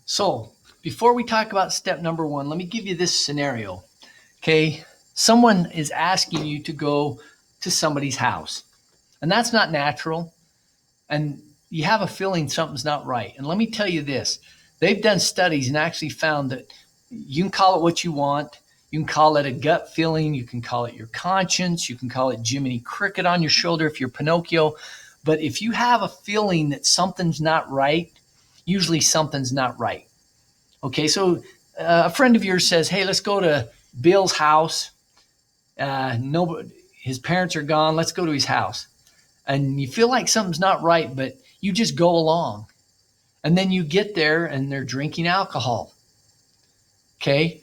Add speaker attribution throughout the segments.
Speaker 1: So before we talk about step number one, let me give you this scenario. Okay. Someone is asking you to go to somebody's house, and that's not natural. And you have a feeling something's not right. And let me tell you this, they've done studies and actually found that you can call it what you want. You can call it a gut feeling. You can call it your conscience. You can call it Jiminy Cricket on your shoulder if you're Pinocchio. But if you have a feeling that something's not right, usually something's not right. Okay, so a friend of yours says, hey, let's go to Bill's house. Nobody, his parents are gone. Let's go to his house. And you feel like something's not right, but you just go along. And then you get there and they're drinking alcohol. Okay,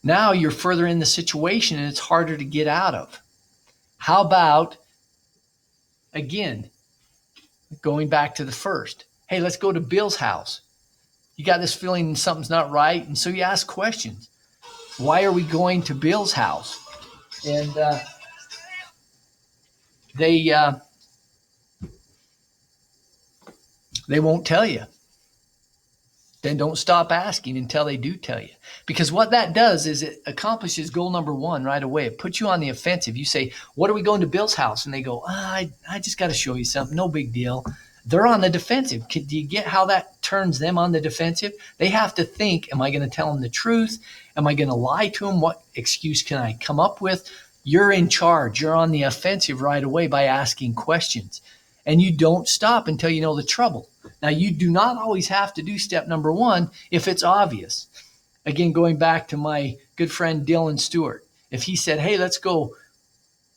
Speaker 1: now you're further in the situation and it's harder to get out of. How about, again, going back to the first? Hey, let's go to Bill's house. You got this feeling something's not right, and so you ask questions. Why are we going to Bill's house? And they won't tell you. Then don't stop asking until they do tell you. Because what that does is it accomplishes goal number one right away. It puts you on the offensive. You say, what are we going to Bill's house? And they go, I just got to show you something. No big deal. They're on the defensive. Do you get how that turns them on the defensive? They have to think, am I going to tell them the truth? Am I going to lie to them? What excuse can I come up with? You're in charge. You're on the offensive right away by asking questions. And you don't stop until you know the trouble. Now, you do not always have to do step number one if it's obvious. Again, going back to my good friend Dylan Stewart, if he said, hey, let's go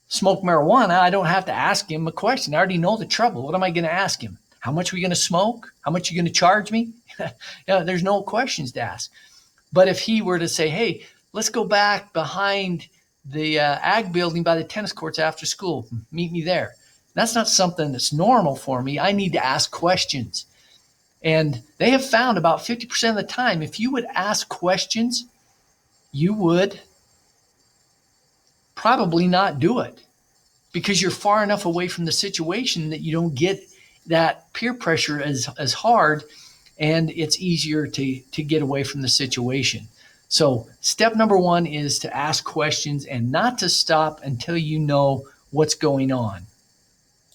Speaker 1: smoke marijuana, I don't have to ask him a question. I already know the trouble. What am I going to ask him? How much are we going to smoke? How much are you going to charge me? There's no questions to ask. But if he were to say, hey, let's go back behind the ag building by the tennis courts after school, meet me there. That's not something that's normal for me. I need to ask questions. And they have found about 50% of the time, if you would ask questions, you would probably not do it because you're far enough away from the situation that you don't get that peer pressure as hard, and it's easier to get away from the situation. So step number one is to ask questions and not to stop until you know what's going on.